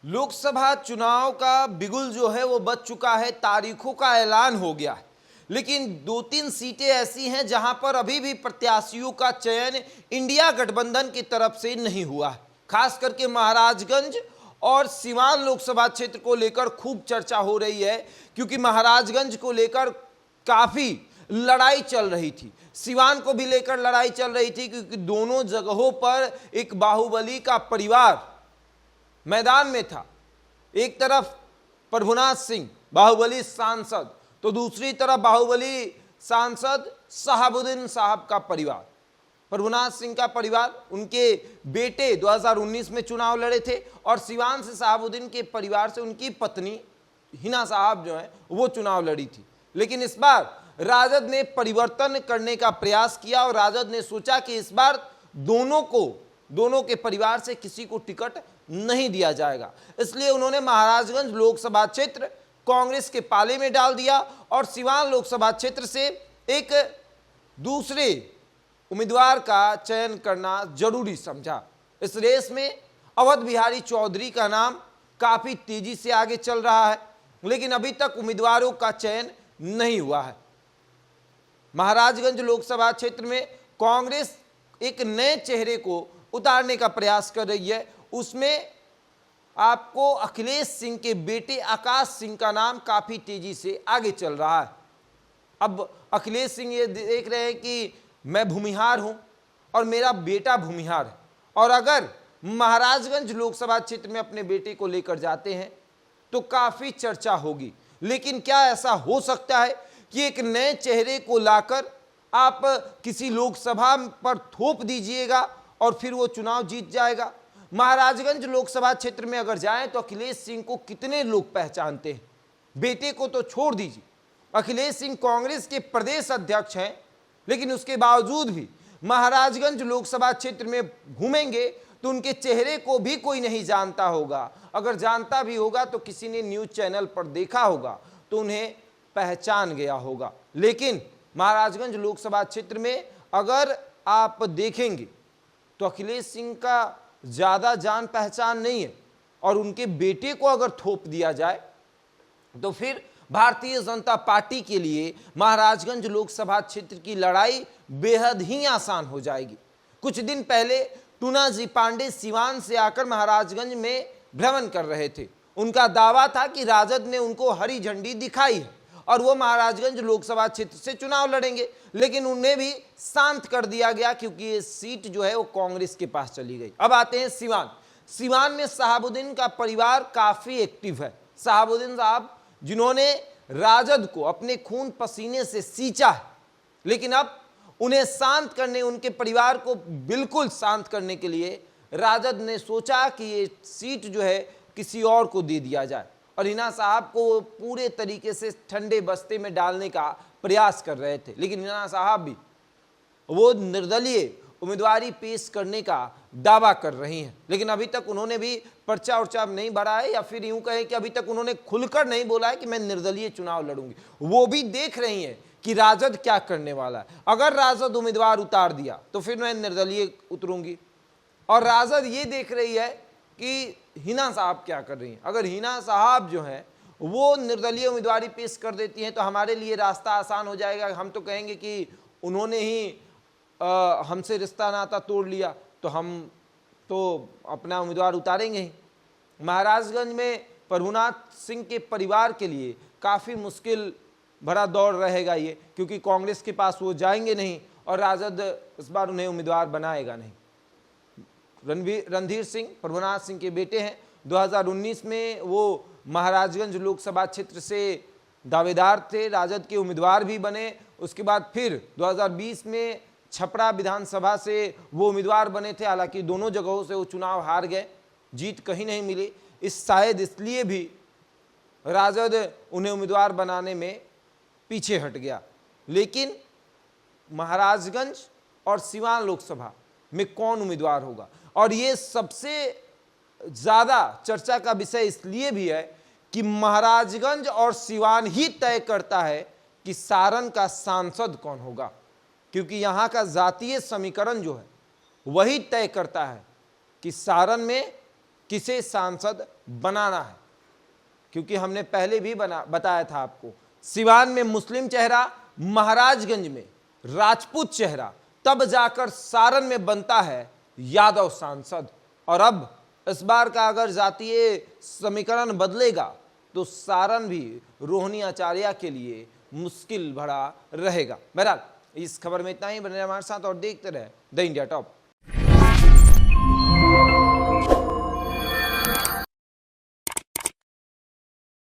लोकसभा चुनाव का बिगुल जो है वो बज चुका है, तारीखों का ऐलान हो गया है, लेकिन 2-3 सीटें ऐसी हैं जहां पर अभी भी प्रत्याशियों का चयन इंडिया गठबंधन की तरफ से नहीं हुआ है। खास करके महाराजगंज और सिवान लोकसभा क्षेत्र को लेकर खूब चर्चा हो रही है, क्योंकि महाराजगंज को लेकर काफी लड़ाई चल रही थी, सिवान को भी लेकर लड़ाई चल रही थी, क्योंकि दोनों जगहों पर एक बाहुबली का परिवार मैदान में था। एक तरफ प्रभुनाथ सिंह बाहुबली सांसद, तो दूसरी तरफ बाहुबली सांसद शहाबुद्दीन साहब का परिवार, प्रभुनाथ सिंह का परिवार। उनके बेटे 2019 में चुनाव लड़े थे और सिवान से शहाबुद्दीन के परिवार से उनकी पत्नी हिना साहब जो है वो चुनाव लड़ी थी। लेकिन इस बार राजद ने परिवर्तन करने का प्रयास किया और राजद ने सोचा कि इस बार दोनों के परिवार से किसी को टिकट नहीं दिया जाएगा, इसलिए उन्होंने महाराजगंज लोकसभा क्षेत्र कांग्रेस के पाले में डाल दिया और सिवान लोकसभा क्षेत्र से एक दूसरे उम्मीदवार का चयन करना जरूरी समझा। इस रेस में अवध बिहारी चौधरी का नाम काफी तेजी से आगे चल रहा है, लेकिन अभी तक उम्मीदवारों का चयन नहीं हुआ है। महाराजगंज लोकसभा क्षेत्र में कांग्रेस एक नए चेहरे को उतारने का प्रयास कर रही है। उसमें आपको अखिलेश सिंह के बेटे आकाश सिंह का नाम काफी तेजी से आगे चल रहा है। अब अखिलेश सिंह ये देख रहे हैं कि मैं भूमिहार हूं और मेरा बेटा भूमिहार है, और अगर महाराजगंज लोकसभा क्षेत्र में अपने बेटे को लेकर जाते हैं तो काफी चर्चा होगी। लेकिन क्या ऐसा हो सकता है कि एक नए चेहरे को लाकर आप किसी लोकसभा पर थोप दीजिएगा और फिर वो चुनाव जीत जाएगा? महाराजगंज लोकसभा क्षेत्र में अगर जाएं तो अखिलेश सिंह को कितने लोग पहचानते हैं? बेटे को तो छोड़ दीजिए, अखिलेश सिंह कांग्रेस के प्रदेश अध्यक्ष हैं, लेकिन उसके बावजूद भी महाराजगंज लोकसभा क्षेत्र में घूमेंगे तो उनके चेहरे को भी कोई नहीं जानता होगा। अगर जानता भी होगा तो किसी ने न्यूज चैनल पर देखा होगा तो उन्हें पहचान गया होगा। लेकिन महाराजगंज लोकसभा क्षेत्र में अगर आप देखेंगे तो अखिलेश सिंह का ज्यादा जान पहचान नहीं है, और उनके बेटे को अगर थोप दिया जाए तो फिर भारतीय जनता पार्टी के लिए महाराजगंज लोकसभा क्षेत्र की लड़ाई बेहद ही आसान हो जाएगी। कुछ दिन पहले टूना जी पांडे सिवान से आकर महाराजगंज में भ्रमण कर रहे थे। उनका दावा था कि राजद ने उनको हरी झंडी दिखाई है और वो महाराजगंज लोकसभा क्षेत्र से चुनाव लड़ेंगे, लेकिन उन्हें भी शांत कर दिया गया क्योंकि ये सीट जो है वो कांग्रेस के पास चली गई। अब आते हैं सिवान में शहाबुद्दीन का परिवार काफी एक्टिव है। शहाबुद्दीन साहब जिन्होंने राजद को अपने खून पसीने से सींचा है, लेकिन अब उन्हें शांत करने, उनके परिवार को बिल्कुल शांत करने के लिए राजद ने सोचा कि ये सीट जो है किसी और को दे दिया जाए, और हिना साहब को पूरे तरीके से ठंडे बस्ते में डालने का प्रयास कर रहे थे। लेकिन हिना साहब भी वो निर्दलीय उम्मीदवारी पेश करने का दावा कर रही हैं, लेकिन अभी तक उन्होंने भी पर्चा उर्चा नहीं भरा है, या फिर यूं कहें कि अभी तक उन्होंने खुलकर नहीं बोला है कि मैं निर्दलीय चुनाव लड़ूंगी। वो भी देख रही हैं कि राजद क्या करने वाला है। अगर राजद उम्मीदवार उतार दिया तो फिर मैं निर्दलीय उतरूंगी, और राजद ये देख रही है कि हिना साहब क्या कर रही हैं। अगर हिना साहब जो हैं वो निर्दलीय उम्मीदवारी पेश कर देती हैं तो हमारे लिए रास्ता आसान हो जाएगा। हम तो कहेंगे कि उन्होंने ही हमसे रिश्ता नाता तोड़ लिया, तो हम तो अपना उम्मीदवार उतारेंगे ही। महाराजगंज में प्रभुनाथ सिंह के परिवार के लिए काफ़ी मुश्किल भरा दौर रहेगा ये, क्योंकि कांग्रेस के पास वो जाएंगे नहीं और राजद इस बार उन्हें उम्मीदवार बनाएगा नहीं। रणधीर सिंह प्रभुनाथ सिंह के बेटे हैं। 2019 में वो महाराजगंज लोकसभा क्षेत्र से दावेदार थे, राजद के उम्मीदवार भी बने। उसके बाद फिर 2020 में छपरा विधानसभा से वो उम्मीदवार बने थे, हालांकि दोनों जगहों से वो चुनाव हार गए, जीत कहीं नहीं मिली। शायद इसलिए भी राजद उन्हें उम्मीदवार बनाने में पीछे हट गया। लेकिन महाराजगंज और सिवान लोकसभा में कौन उम्मीदवार होगा, और ये सबसे ज्यादा चर्चा का विषय इसलिए भी है कि महाराजगंज और सिवान ही तय करता है कि सारण का सांसद कौन होगा, क्योंकि यहां का जातीय समीकरण जो है वही तय करता है कि सारण में किसे सांसद बनाना है, क्योंकि हमने पहले भी बताया था आपको, सिवान में मुस्लिम चेहरा, महाराजगंज में राजपूत चेहरा, तब जाकर सारण में बनता है यादव सांसद। और अब इस बार का अगर जातीय समीकरण बदलेगा तो सारण भी रोहिणी आचार्य के लिए मुश्किल भरा रहेगा। बहरहाल इस खबर में इतना ही, बने रहे हमारे साथ और देखते रहे द इंडिया टॉप।